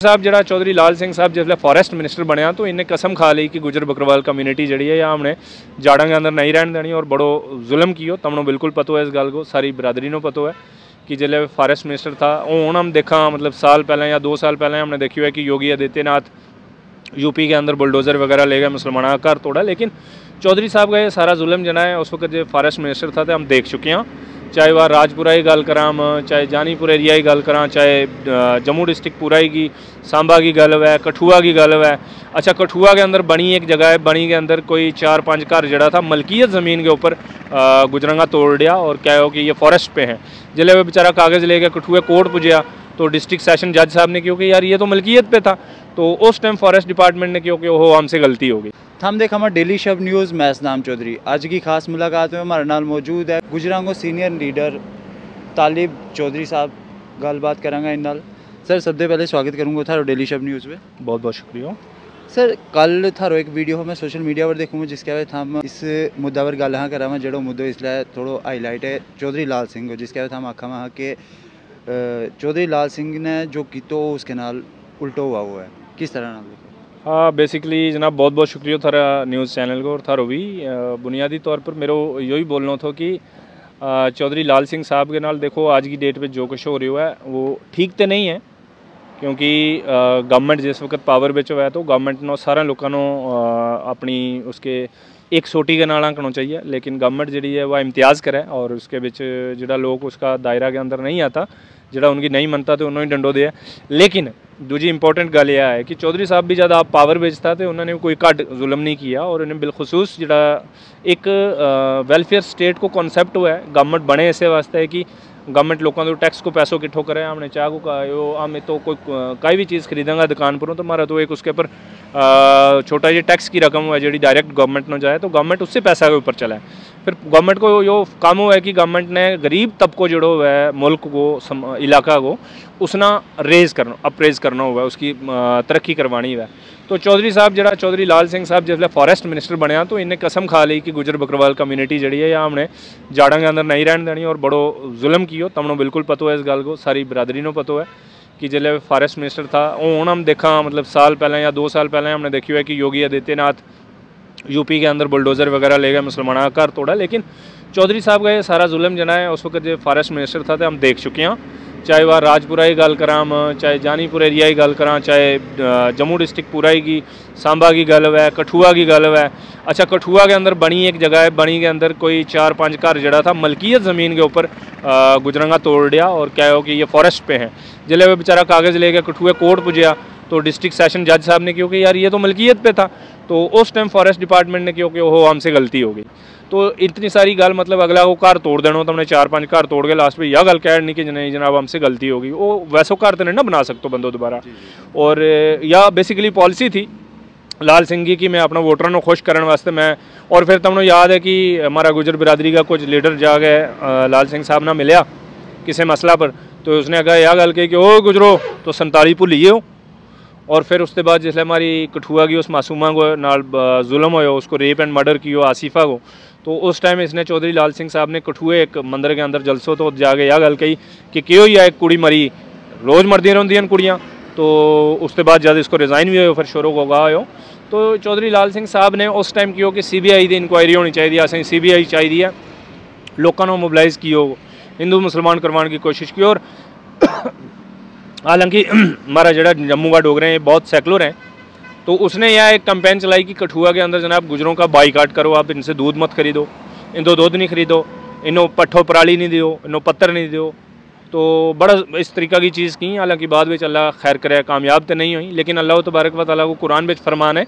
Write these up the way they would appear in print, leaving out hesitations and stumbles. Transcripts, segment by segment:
साहब जरा चौधरी लाल सिंह साहब जिसले फॉरेस्ट मिनिस्टर बनया तो इन्हें कसम खा ली कि गुजर बकरवाल कम्यूनिटी जी है या हमने जाड़ा के अंदर नहीं रहने देनी और बड़ो जुल्म कियो। तमनो बिल्कुल पतो है इस गल को, सारी बरादरी को पतो है कि जिले फॉरेस्ट मिनिस्टर था हूँ हम देखा मतलब साल पहले या 2 साल पहले हमने देखी है कि योगी आदित्यनाथ यूपी के अंदर बुलडोज़र वगैरह ले गए, मुसलमानों का घर तोड़ा। लेकिन चौधरी साहब का ये सारा जुल्म जना है उस वक्त जो फॉरेस्ट मिनिस्टर था तो हम देख चुके हैं, चाहे वह राजपुरा की गल करा, चाहे जानीपुर एरिया की गल करा, चाहे जम्मू डिस्ट्रिक्ट पूरा की सांबा की गल है, कठुआ की गल है। अच्छा, कठुआ के अंदर बनी एक जगह है, बनी के अंदर कोई 4-5 घर जड़ा था मलकियत ज़मीन के ऊपर गुजरंगा तोड़ दिया और क्या हो कि ये फॉरेस्ट पे हैं। जिले वो बेचारा कागज़ लेके कठुए कोर्ट पुजया तो डिस्ट्रिक्ट सेशन जज साहब ने क्योंकि यार ये तो मलकियत पे था, तो उस टाइम फॉरेस्ट डिपार्टमेंट ने क्योंकि वो हमसे गलती हो गई। हम देख हमारे डेली शब न्यूज़ मैं नाम चौधरी आज की खास मुलाकात में हमारे नाल मौजूद है गुजरांगो सीनियर लीडर तालिब चौधरी साहब, गलबात करांगा इन नाल। सर सबसे पहले स्वागत करूँगा थारो डेली शब न्यूज़ में, बहुत बहुत शुक्रिया। सर कल थारो एक वीडियो मैं सोशल मीडिया पर देखूँगा जिसके वजह हम इस मुद्दा पर गल हाँ करा जो मुद्दो इसलिए थोड़ा हाईलाइट है चौधरी लाल सिंह को, जिसके वजह हम आखा वहाँ के चौधरी लाल सिंह ने जो की तो उसके नाल उल्टो हुआ है, किस तरह नाल? हाँ बेसिकली जनाब बहुत बहुत शुक्रिया थारा न्यूज़ चैनल को और थारो भी। बुनियादी तौर पर मेरे यही बोलना था कि चौधरी लाल सिंह साहब के नाल देखो आज की डेट में जो कुछ हो रहा है वो ठीक तो नहीं है, क्योंकि गवर्नमेंट जिस वक्त पावर में है तो गवर्नमेंट ने सारे लोगों को अपनी उसके एक सोटी के नाल आंकना चाहिए, लेकिन गवर्नमेंट जी है वह इम्तियाज़ करे और उसके बिच जोड़ा लोग उसका दायरा के अंदर नहीं आता, जोड़ा उनकी नहीं मनता तो उन्होंने डंडो दिया। लेकिन दूसरी इंपॉर्टेंट गल यह है कि चौधरी साहब भी जब आप पावर बेच था तो उन्होंने कोई घट जुल्म नहीं किया और उन्हें बिलखसूस जोड़ा एक वेलफेयर स्टेट को कॉन्सैप्ट हुआ है गवर्नमेंट बने इस वास्ते है कि गवर्नमेंट लोगों को टैक्स को पैसों किट्ठो करे। हमने चाह को हम तो कोई भी चीज़ खरीदेंगे दुकान पर तो हमारा तो एक उसके ऊपर छोटा जी टैक्स की रकम है जी डायरेक्ट गवर्नमेंट में जाए तो गवर्नमेंट उससे पैसा के ऊपर चला है। फिर गवर्नमेंट को यो काम हुआ है कि गवर्नमेंट ने गरीब तबको जो है मुल्क को इलाका को उसना रेज करना अप्रेज करना हुआ है, उसकी तरक्की करवानी है। तो चौधरी साहब जरा चौधरी लाल सिंह साहब जिसले फॉरेस्ट मिनिस्टर बनया तो इन्हें कसम खा ली कि गुजर बकरवाल कम्यूनिटी जी है या हमने जाड़ा के अंदर नहीं रहने देनी और बड़ो जुल्म कियो। तमनो बिल्कुल पतो है इस गल को, सारी बरादरी को पतो है कि जिले फॉरेस्ट मिनिस्टर था हूँ हम देखा मतलब साल पहले या 2 साल पहले हमने देखी है कि योगी आदित्यनाथ यूपी के अंदर बुलडोज़र वगैरह ले गए, मुसलमानों का घर तोड़ा। लेकिन चौधरी साहब का ये सारा जुल्म जना है उस वक्त जो फॉरेस्ट मिनिस्टर था तो हम देख चुके हैं, चाहे वह राजपुरा की गल करा, चाहे जानीपुर एरिया की गल करा, चाहे जम्मू डिस्ट्रिक्ट पूरा की सांबा की गल है, कठुआ की गल है। अच्छा, कठुआ के अंदर बनी एक जगह है, बनी के अंदर कोई 4-5 घर जड़ा था मलकियत ज़मीन के ऊपर गुजरंगा तोड़ दिया और क्या हो कि ये फॉरेस्ट पे हैं। जिले वो बेचारा कागज़ लेके कठुए कोर्ट पुजया तो डिस्ट्रिक्ट सेशन जज साहब ने क्योंकि यार ये तो मलकियत पे था, तो उस टाइम फॉरेस्ट डिपार्टमेंट ने क्योंकि वो हमसे गलती हो गई। तो इतनी सारी गल मतलब अगला वो घर तोड़ देना तो हमने 4-5 घर तोड़ के लास्ट में यह गल कह नहीं कि नहीं जनाब हमसे गलती होगी, वो वैसो घर तो नहीं ना बना सकते बंदो दोबारा। और यह बेसिकली पॉलिसी थी लाल सिंह की कि मैं अपना वोटरों को खुश करने वास्ते मैं, और फिर तुमने याद है कि हमारा गुजर बिरादरी का कुछ लीडर जाके लाल सिंह साहब ना मिलया किसी मसला पर तो उसने अगर यह गल कही कि ओ गुजरो तो 47 भुलिए हो। और फिर उसके बाद जिसले हमारी कठुआ की उस मासूमा को नाल जुल्म हो उसको रेप एंड मर्डर किया आसिफा को, तो उस टाइम इसने चौधरी लाल सिंह साहब ने कठुए एक मंदिर के अंदर जलसो तो जाके यह गल कही कि क्यों ही एक कुड़ी मरी रोज़ मरदी रही कुड़ियाँ। तो उसके बाद जब इसको रिज़ाइन भी हो फिर शोरों को गा हो तो चौधरी लाल सिंह साहब ने उस टाइम की कि CBI की इंक्वायरी होनी चाहिए, असें CBI चाहिए, लोगों को मोबिलाइज़ कियो, हिंदू मुसलमान करवाने की कोशिश की। और हालांकि हमारा जड़ा जम्मू का डोगरे हैं बहुत सेकुलर हैं, तो उसने यह एक कैंपेन चलाई कि कठुआ के अंदर जनाब गुजरों का बाईकाट करो, आप इनसे दूध मत खरीदो, इनको दूध नहीं खरीदो, इन्हों पट्ठो पराली नहीं दियो, इन्हों पत्थर नहीं दियो। तो बड़ा इस तरीका की चीज़ की। हालांकि बाद में अल्लाह खैर करे कामयाब तो नहीं हुई, लेकिन अल्लाह तबारक व तआला को कुरान में फरमान है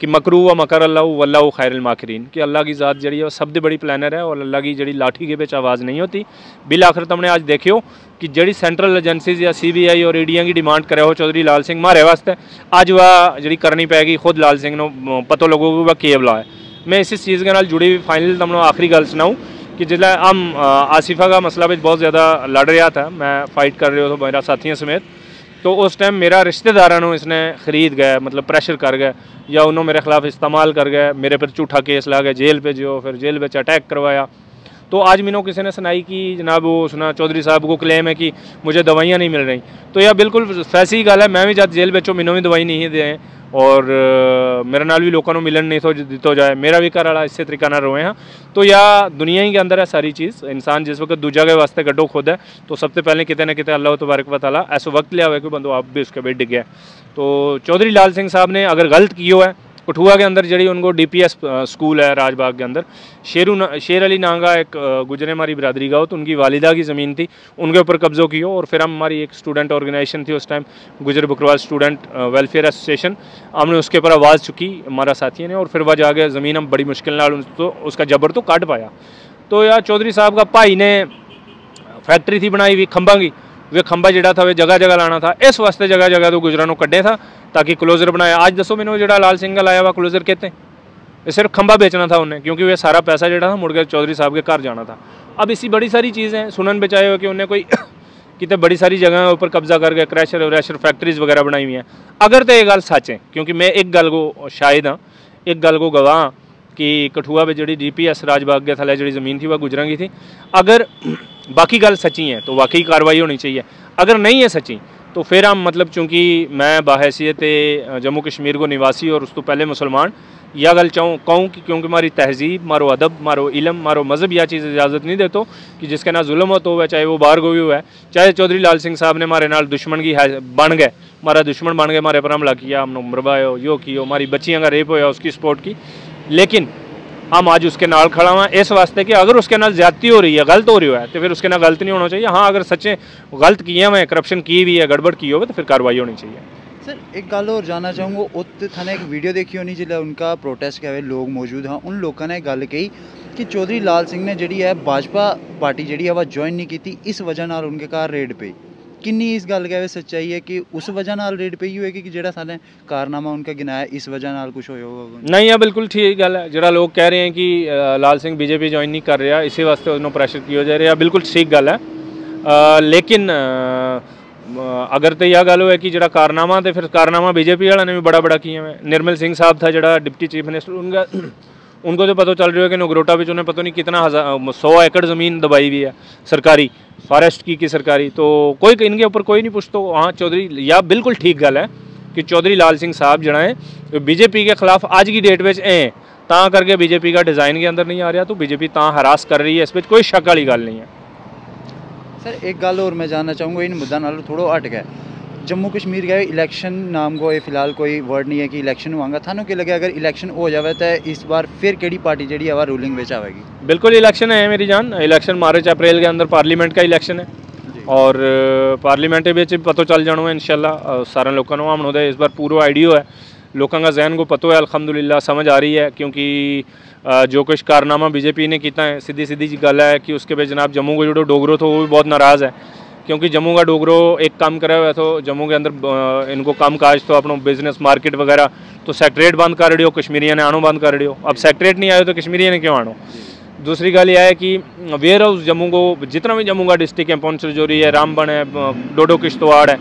कि मकरू व मकर अल्लाह वल्लाहु खैरुल माकिरीन, कि अल्लाह की ज़ात जड़ी है सबसे बड़ी प्लानर है और अल्लाह की जड़ी लाठी के बिच आवाज़ नहीं होती। बिल आखिर तुमने आज देखियो कि जड़ी सेंट्रल एजेंसीज या CBI और ED की डिमांड करे हो चौधरी लाल सिंह मारे वास्ते अज वह जी करनी पैगी खुद लाल सिंह को पतो लगोगे वह के बुला है। मैं इस चीज़ के नाल जुड़ी हुई फाइनल तुमने आखिरी गल सुनाऊँ कि जिसले हम आसिफा का मसला भी बहुत ज़्यादा लड़ रहा था, मैं फाइट कर रहा था मेरा साथियों समेत, तो उस टाइम मेरा रिश्तेदारों इसने खरीद गए मतलब प्रेशर कर गए या उन्होंने मेरे खिलाफ इस्तेमाल कर गए, मेरे पर झूठा केस ला गए, जेल पे जो फिर जेल में अटैक करवाया। तो आज मैंने किसी ने सुनाई कि जनाब वो सुना चौधरी साहब को क्लेम है कि मुझे दवाइयाँ नहीं मिल रही, तो यह बिल्कुल वैसी ही गल है। मैं भी जब जेल बचो मैनू भी दवाई नहीं दें और मेरे नाल भी लोगों को मिलन नहीं तो दितो जाए, मेरा भी घर वाला इस तरीके रोए हाँ। तो या दुनिया ही के अंदर है सारी चीज़। इंसान जिस वक्त दूजा के वास्ते गड्ढो खुद है तो सबसे पहले कितने न कितने अल्लाह तबारक व तआला ऐसा वक्त लिया हुआ है कि बंदो आप भी उसके बेट डिग गया। तो चौधरी लाल सिंह साहब ने अगर गलत किया है, कठुआ के अंदर जी उनको DPS स्कूल है राजबाग के अंदर, शेर अली नाम का एक गुजरे हमारी बिरादरी का हो, तो उनकी वालिदा की ज़मीन थी, उनके ऊपर कब्ज़ो किया। और फिर हम हमारी एक स्टूडेंट ऑर्गेनाइजेशन थी उस टाइम, गुजर बकरवाल स्टूडेंट वेलफेयर एसोसिएशन, हमने उसके ऊपर आवाज़ चुकी हमारा साथी ने, और फिर वह जाके ज़मीन हम बड़ी मुश्किल नाल तो उसका जबर तो काट पाया। तो यार चौधरी साहब का भाई ने फैक्ट्री थी बनाई हुई खंबा की, वे खंबा जड़ा था वे जगह जगह लाना था, इस वास्ते जगह जगह तो गुजरानों कड्डे था ताकि क्लोजर बनाया। आज दसो मैंने जो लाल सिंह का लाया हुआ क्लोजर कहते हैं, ये सिर्फ खंबा बेचना था उन्हें, क्योंकि वह सारा पैसा जड़ा था मुड़ के चौधरी साहब के घर जाना था। अब इसी बड़ी सारी चीज़ें सुनन बचाए हुए कि उन्हें कोई कितने बड़ी सारी जगह ऊपर कब्जा करके क्रैशर वैशर फैक्ट्रीज वगैरह बनाई हुई हैं। अगर तो ये गल सच है, क्योंकि मैं एक गल को शायद हाँ, एक गल को गवाह कि कठुआ में जी DPS राजबाग के थले जी ज़मीन थी वह गुजरा की थी। अगर बाकी गल सच्ची है तो वाकई कार्रवाई होनी चाहिए, अगर नहीं है सच्ची तो फिर हम मतलब चूँकि मैं बाहैसियत जम्मू कश्मीर को निवासी और उस तो पहले मुसलमान यह गल कहूँ कि क्योंकि हमारी तहजीब, मारो अदब, मारो इलम, मारो मज़हब यह चीज़ इजाज़त नहीं देते कि जिसके ना जुल्म होता हुआ, चाहे वो बाहर गोवी हुआ है, चाहे चौधरी लाल सिंह साहब ने हमारे नाल दुश्मन की बन गए, हमारा दुश्मन बन गए, हमारे पर हमला किया, हमने मरवाया, यो किया, हमारी बच्चियाँ का रेप होया, उसकी सपोर्ट की। लेकिन हम आज उसके नाल खड़ा हुआ इस वास्ते कि अगर उसके नाल ज्यादती हो रही है, गलत हो रही है, तो फिर उसके नाल गलत नहीं होना चाहिए। हाँ, अगर सच्चे गलत किए हुए, करप्शन की भी है, गड़बड़ की हो, तो फिर कार्रवाई होनी चाहिए। सर एक गल और जानना चाहूँगा, उत थाने एक वीडियो देखी होनी जिसले उनका प्रोटेस्ट किया लोग मौजूद हाँ, उन लोगों ने गल कही कि चौधरी लाल सिंह ने जी है भाजपा पार्टी जी है वह ज्वाइन नहीं की, इस वजह नाल उनके घर रेड पई। किन्नी इस गल का सच्चाई है कि उस वजह नाल रेड पई हुई कि जेड़ा साने कारनामा उनका गिनाया इस वजह नाल कुछ होया होगा? नहीं, यह बिल्कुल ठीक गल है। जरा लोग कह रहे हैं कि लाल सिंह BJP ज्वाइन नहीं कर रहा, इसी वास्ते उन्होंने प्रेशर किया जा रहा, बिल्कुल ठीक गल है। लेकिन अगर तो यह गल हो कि जरा कारनामा तो फिर कारनामा BJP वाला ने भी बड़ा बड़ा किया है। निर्मल सिंह साहब था जरा डिप्टी चीफ मिनिस्टर, उनको तो पता चल रहा है कि नगरोटा में उन्हें पता नहीं कितना 100 एकड़ ज़मीन दबाई हुई है सरकारी, फॉरेस्ट की सरकारी। तो कोई इनके ऊपर कोई नहीं पूछता। हाँ, चौधरी या बिल्कुल ठीक गल है कि चौधरी लाल सिंह साहब जरा है BJP के खिलाफ आज की डेट में ता करके BJP का डिज़ाइन के अंदर नहीं आ रहा, तो BJP ता हरास कर रही है, इस पर कोई शक वाली गल नहीं है। सर एक गल और मैं जानना चाहूँगा, इन मुद्दा नाल थोड़ा हट गया, जम्मू कश्मीर का इलेक्शन नाम को फिलहाल कोई वर्ड नहीं है कि इलेक्शन होगा, थानों के लगे अगर इलेक्शन हो जाए तो इस बार फिर केड़ी पार्टी जी है रूलिंग में आएगी? बिल्कुल इलेक्शन है मेरी जान, इलेक्शन मार्च अप्रैल के अंदर पार्लीमेंट का इलेक्शन है और पार्लीमेंट में पता चल जाना है इंशाल्लाह सारे लोगों को। हम इस बार पूरा आइडिया है, लोगों का जहन को पता है, अल्हम्दुलिल्लाह समझ आ रही है, क्योंकि जो कुछ कारनामा BJP ने किया है, सीधी सीधी गल है कि उसके पे जनाब जम्मू को जो डोगरो था वो भी बहुत नाराज़ है, क्योंकि जम्मू का डोगरो एक काम करा हुआ तो जम्मू के अंदर इनको काम काज तो अपना बिजनेस मार्केट वगैरह तो सेक्रेट बंद कर रही हो, कश्मीरिया ने आनो बंद कर रही हो। अब सेक्रेट नहीं आए तो कश्मीरिया ने क्यों आनो? दूसरी गल यह है कि वेयर हाउस जम्मू को जितना भी जम्मू का डिस्ट्रिक्ट है, पौंछ रजौरी है, रामबन है, डोडो किश्तवाड़ है,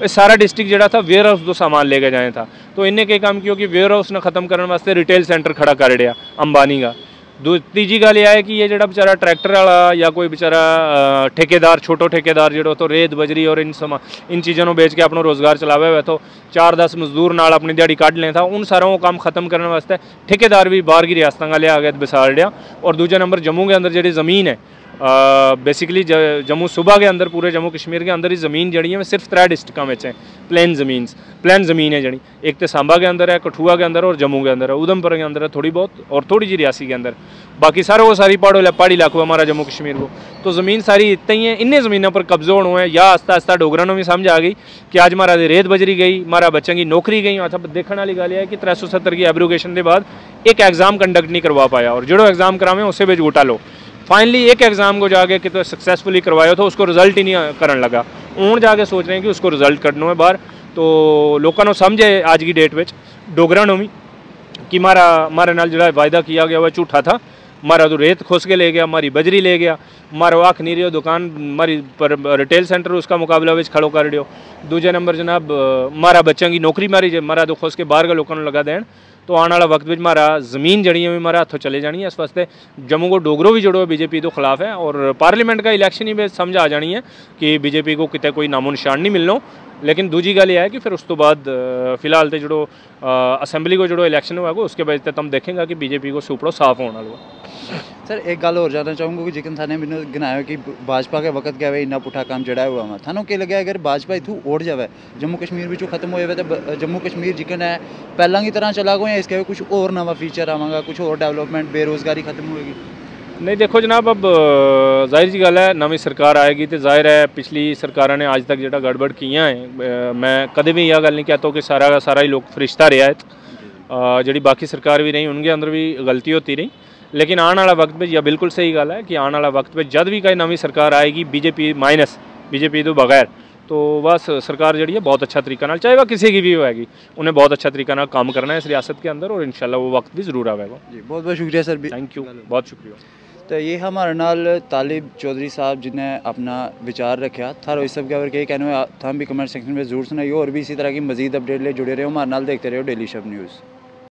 ये सारा डिस्ट्रिक्ट जरा था वेयर हाउस दो सामान लेके जाए था। तो इन्हें क्या काम किया कि वेयर हाउस ने खत्म करने वास्ते रिटेल सेंटर खड़ा कर दिया अंबानी का। तीजी गल यह है कि ये जरा बेचारा ट्रैक्टर वाला या कोई बेचारा ठेकेदार, छोटो ठेकेदार जो तो रेत बजरी और इन चीज़ों को बेच के अपना रोज़गार चलावे हुए तो 4-10 मजदूर नाल अपनी दिहाड़ी काट लें था, उन सारों को काम खत्म करने वास्ते ठेकेदार भी बाहर की रियासतों का लिया गया बिसाड़ दिया। और दूसरे नंबर जम्मू के अंदर जी ज़मीन है, बेसिकली जम्मू सूबा के अंदर, पूरे जम्मू कश्मीर के अंदर ही ज़मीन जड़ी है सिर्फ 3 डिस्ट्रिक्टों में है प्लेन ज़मीन है जड़ी, एक तो सांबा के अंदर है, कठुआ के अंदर और जम्मू के अंदर है, उधमपुर के अंदर है थोड़ी बहुत और थोड़ी जी रियासी के अंदर, बाकी सारा वो सारी पहाड़ी इलाकों हमारा जम्मू कश्मीर को। तो ज़मीन सारी इतना ही है, इन्हें ज़मीनों पर कब्जो होना है या आस्ता आस्ता डोगरा भी समझ आ गई कि आज हमारा रेत बजरी गई, हमारा बच्चों की नौकरी गई। अच्छा देखने वाली गल है कि 370 की एब्रोगेशन के बाद एक एग्जाम कंडक्ट नहीं करवा पाया और जो एग्जाम करावे उससे भी झूठा लो। फाइनली एक एग्जाम को जाके कितने सक्सेसफुली करवाया तो उसको रिजल्ट ही नहीं करने लगा, हूँ जाके सोच रहे हैं कि उसको रिजल्ट करना है बाहर। तो लोगों को समझे आज की डेट में डोगरा भी कि मारे नाल जो वायदा किया गया वह झूठा था, मारा तो रेत खोस के ले गया, मारी बजरी ले गया, मारो आख नहीं रही दुकान मारी पर रिटेल सेंटर उसका मुकाबला विच खड़ो कर दियो। दूजे नंबर जनाब मारा बच्चों की नौकरी मारी मारा तो खोस के बाहर के लोगों को लगा देन, तो आने वाला वक्त में मारा जमीन जड़ी है मारा हथों चले जानी है। इस वास्ते जम्मू को डोगरो भी जोड़ो बीजेपी तो खिलाफ है, और पार्लीमेंट का इलैक्शन ही में समझ आ जानी है कि बीजेपी को कितने कोई नामो निशान नहीं मिलना। लेकिन दूजी गल यह है कि फिर उस तो बाद फिलहाल तो जो असैम्बली को जो इलैक्शन हुआ उसके बाद तो तुम देखेंगे कि बीजेपी को सुपड़ो साफ होने वाला। सर एक गल और जानना चाहूँगा कि जिकन थाने मैंने गिनाया कि भाजपा के वक्त क्या इन्ना पुठा काम जड़ा हुआ मैं थानों क्या लगे अगर भाजपा इतू उड़ जाए जम्मू कश्मीर भी खत्म हो जाए तो जम्मू कश्मीर जिकन है पहला की तरह चला गया, इसके कुछ और नवा फीचर आवागा, कुछ और डेवलपमेंट, बेरोजगारी खत्म होएगी? नहीं देखो जनाब, अब जाहिर सी गल है नवी सरकार आएगी तो जाहिर है पिछली सरकारों ने आज तक जो गड़बड़ किया है, मैं कदे भी यह गल नहीं कहता कि सारा का सारा ही लोग फरिश्ता रहा है, जी बाकी सरकार भी रही उनके अंदर भी गलती होती रही। लेकिन आने वाला वक्त में यह बिल्कुल सही गल है कि आने वाला वक्त में जब भी कोई नवी सरकार आएगी बीजेपी माइनस बीजेपी तो बगैर, तो बस सरकार जी है बहुत अच्छा तरीका नाल, चाहे वह किसी की भी होएगी, उन्हें बहुत अच्छा तरीका नाल काम करना है इस रियासत के अंदर, और इंशाल्लाह वो वक्त भी ज़रूर आएगा। जी बहुत बहुत शुक्रिया सर भी, थैंक यू, बहुत शुक्रिया। तो ये हमारे नाल तालिब चौधरी साहब जिन्हें अपना विचार रखा थारो इस सब के और कहने था भी कमेंट सेक्शन में जरूर सुनाइए, और भी इसी तरह की मजीद अपडेट ले जुड़े रहे हमारे नाल देखते रहो डेली शब न्यूज़।